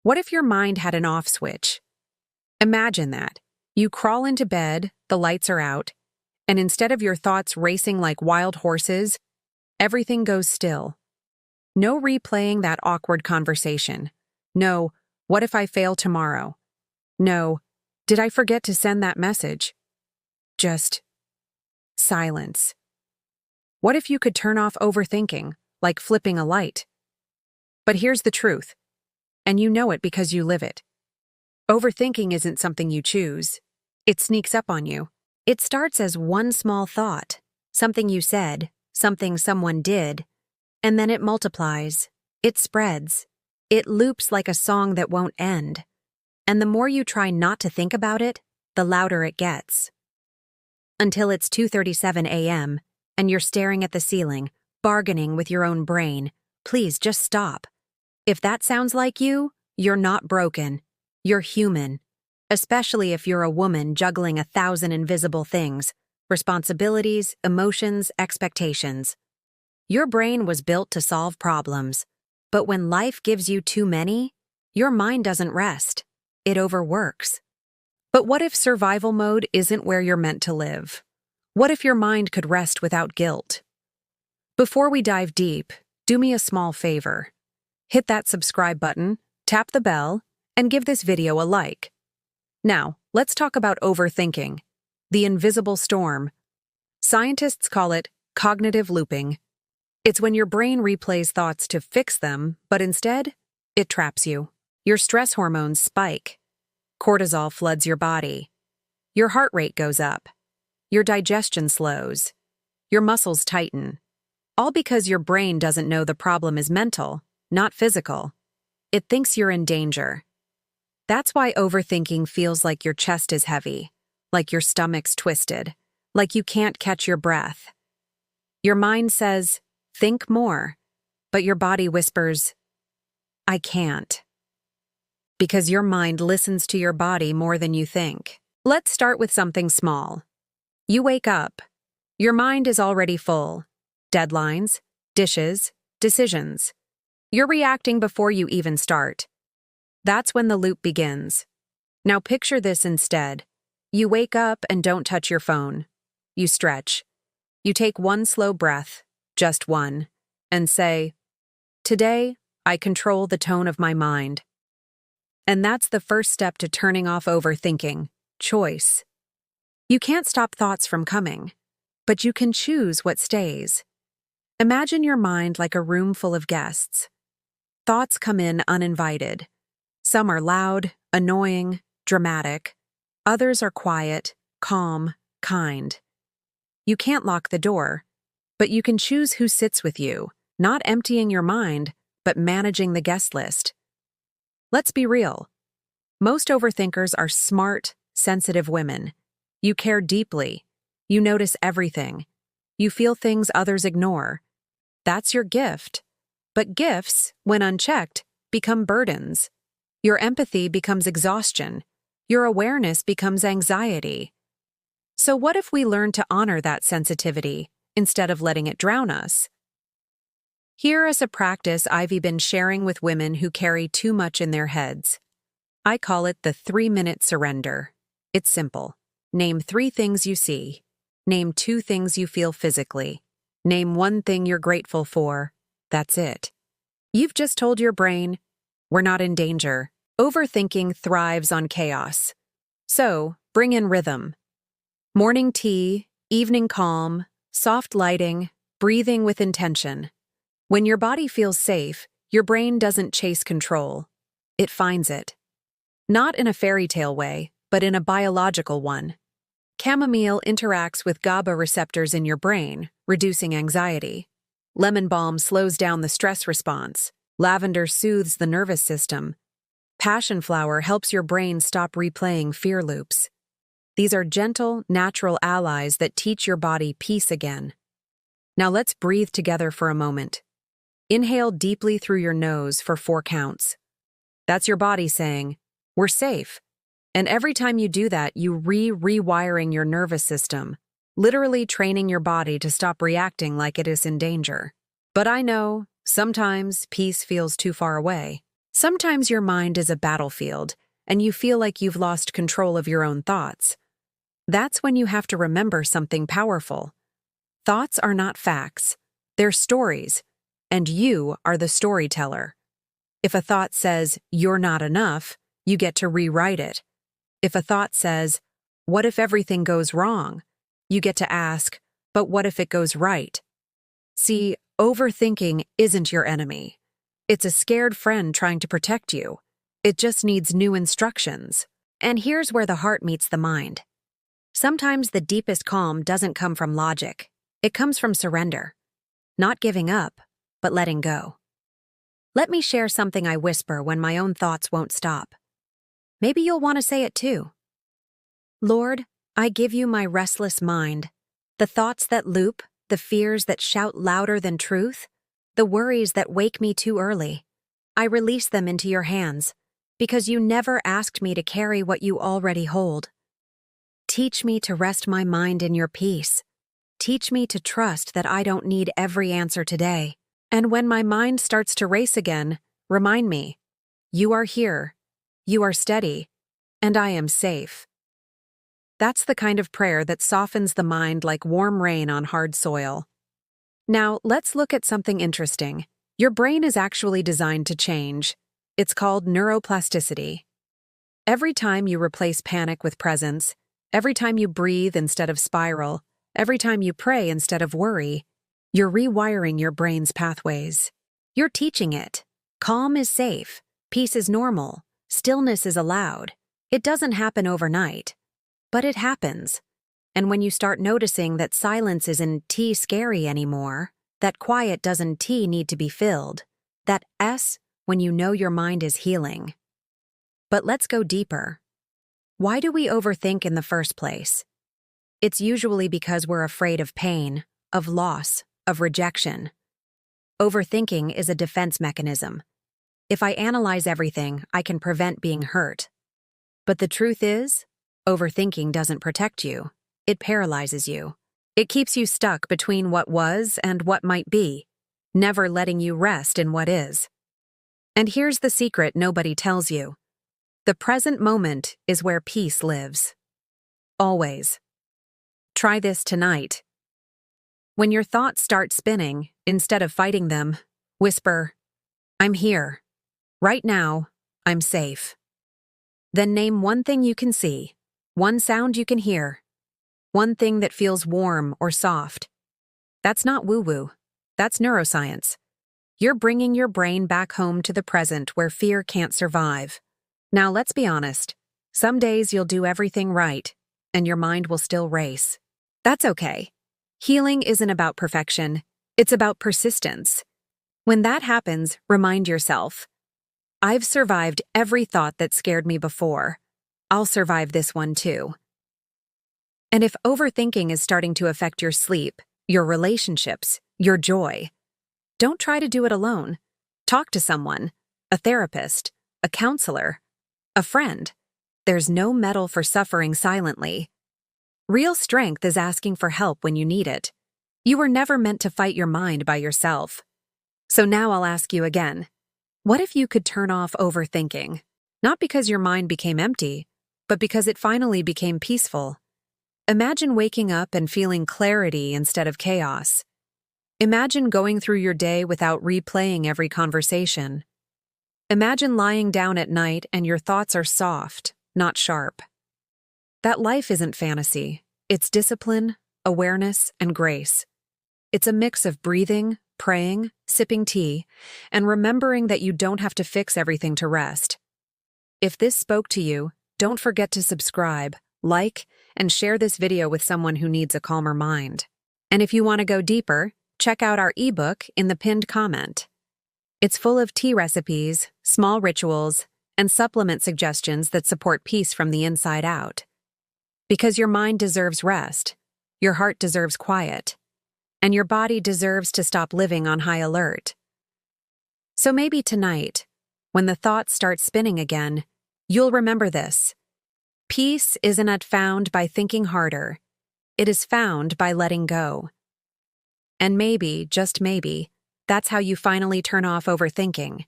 What if your mind had an off switch? Imagine that. You crawl into bed, the lights are out, and instead of your thoughts racing like wild horses, everything goes still. No replaying that awkward conversation. No, what if I fail tomorrow? No, did I forget to send that message? Just silence. What if you could turn off overthinking, like flipping a light? But here's the truth, and you know it because you live it. Overthinking isn't something you choose. It sneaks up on you. It starts as one small thought, something you said, something someone did, and then it multiplies. It spreads. It loops like a song that won't end. And the more you try not to think about it, the louder it gets. Until it's 2:37 a.m., and you're staring at the ceiling, bargaining with your own brain. Please just stop. If that sounds like you, you're not broken. You're human. Especially if you're a woman juggling 1,000 invisible things, responsibilities, emotions, expectations. Your brain was built to solve problems, but when life gives you too many, your mind doesn't rest. It overworks. But what if survival mode isn't where you're meant to live? What if your mind could rest without guilt? Before we dive deep, do me a small favor. Hit that subscribe button, tap the bell, and give this video a like. Now, let's talk about overthinking, the invisible storm. Scientists call it cognitive looping. It's when your brain replays thoughts to fix them, but instead, it traps you. Your stress hormones spike. Cortisol floods your body. Your heart rate goes up. Your digestion slows. Your muscles tighten. All because your brain doesn't know the problem is mental, not physical. It thinks you're in danger. That's why overthinking feels like your chest is heavy, like your stomach's twisted, like you can't catch your breath. Your mind says, think more, but your body whispers, I can't. Because your mind listens to your body more than you think. Let's start with something small. You wake up. Your mind is already full. Deadlines, dishes, decisions. You're reacting before you even start. That's when the loop begins. Now picture this instead. You wake up and don't touch your phone. You stretch. You take one slow breath, just one, and say, today, I control the tone of my mind. And that's the first step to turning off overthinking, choice. You can't stop thoughts from coming, but you can choose what stays. Imagine your mind like a room full of guests. Thoughts come in uninvited. Some are loud, annoying, dramatic. Others are quiet, calm, kind. You can't lock the door, but you can choose who sits with you, not emptying your mind, but managing the guest list. Let's be real. Most overthinkers are smart, sensitive women. You care deeply. You notice everything. You feel things others ignore. That's your gift. But gifts, when unchecked, become burdens. Your empathy becomes exhaustion. Your awareness becomes anxiety. So what if we learn to honor that sensitivity instead of letting it drown us? Here is a practice I've been sharing with women who carry too much in their heads. I call it the 3-minute surrender. It's simple. Name 3 things you see. Name 2 things you feel physically. Name 1 thing you're grateful for. That's it. You've just told your brain, we're not in danger. Overthinking thrives on chaos. So, bring in rhythm. Morning tea, evening calm, soft lighting, breathing with intention. When your body feels safe, your brain doesn't chase control. It finds it. Not in a fairy tale way, but in a biological one. Chamomile interacts with GABA receptors in your brain, reducing anxiety. Lemon balm slows down the stress response. Lavender soothes the nervous system. Passionflower helps your brain stop replaying fear loops. These are gentle, natural allies that teach your body peace again. Now let's breathe together for a moment. Inhale deeply through your nose for 4 counts. That's your body saying, we're safe. And every time you do that, you rewiring your nervous system, literally training your body to stop reacting like it is in danger. But I know, sometimes peace feels too far away. Sometimes your mind is a battlefield, and you feel like you've lost control of your own thoughts. That's when you have to remember something powerful. Thoughts are not facts, they're stories, and you are the storyteller. If a thought says, "You're not enough," you get to rewrite it. If a thought says, "What if everything goes wrong?" you get to ask, "But what if it goes right?" See, overthinking isn't your enemy. It's a scared friend trying to protect you. It just needs new instructions. And here's where the heart meets the mind. Sometimes the deepest calm doesn't come from logic. It comes from surrender. Not giving up, but letting go. Let me share something I whisper when my own thoughts won't stop. Maybe you'll want to say it too. Lord, I give you my restless mind, the thoughts that loop, the fears that shout louder than truth, the worries that wake me too early. I release them into your hands, because you never asked me to carry what you already hold. Teach me to rest my mind in your peace. Teach me to trust that I don't need every answer today. And when my mind starts to race again, remind me, you are here, you are steady, and I am safe. That's the kind of prayer that softens the mind like warm rain on hard soil. Now, let's look at something interesting. Your brain is actually designed to change. It's called neuroplasticity. Every time you replace panic with presence, every time you breathe instead of spiral, every time you pray instead of worry, you're rewiring your brain's pathways. You're teaching it. Calm is safe, peace is normal, stillness is allowed. It doesn't happen overnight, but it happens. And when you start noticing that silence isn't scary anymore, that quiet doesn't need to be filled, that when you know your mind is healing. But let's go deeper. Why do we overthink in the first place? It's usually because we're afraid of pain, of loss, of rejection. Overthinking is a defense mechanism. If I analyze everything, I can prevent being hurt. But the truth is, overthinking doesn't protect you. It paralyzes you. It keeps you stuck between what was and what might be, never letting you rest in what is. And here's the secret nobody tells you. The present moment is where peace lives. Always. Try this tonight. When your thoughts start spinning, instead of fighting them, whisper, "I'm here. Right now, I'm safe." Then name one thing you can see, one sound you can hear, one thing that feels warm or soft. That's not woo-woo. That's neuroscience. You're bringing your brain back home to the present where fear can't survive. Now let's be honest. Some days you'll do everything right, and your mind will still race. That's okay. Healing isn't about perfection. It's about persistence. When that happens, remind yourself, I've survived every thought that scared me before. I'll survive this one too. And if overthinking is starting to affect your sleep, your relationships, your joy, don't try to do it alone. Talk to someone, a therapist, a counselor, a friend. There's no medal for suffering silently. Real strength is asking for help when you need it. You were never meant to fight your mind by yourself. So now I'll ask you again. What if you could turn off overthinking? Not because your mind became empty, but because it finally became peaceful. Imagine waking up and feeling clarity instead of chaos. Imagine going through your day without replaying every conversation. Imagine lying down at night and your thoughts are soft, not sharp. That life isn't fantasy. It's discipline, awareness, and grace. It's a mix of breathing, praying, sipping tea, and remembering that you don't have to fix everything to rest. If this spoke to you, don't forget to subscribe, like, and share this video with someone who needs a calmer mind. And if you want to go deeper, check out our ebook in the pinned comment. It's full of tea recipes, small rituals, and supplement suggestions that support peace from the inside out. Because your mind deserves rest, your heart deserves quiet, and your body deserves to stop living on high alert. So maybe tonight, when the thoughts start spinning again, you'll remember this. Peace isn't found by thinking harder. It is found by letting go. And maybe, just maybe, that's how you finally turn off overthinking.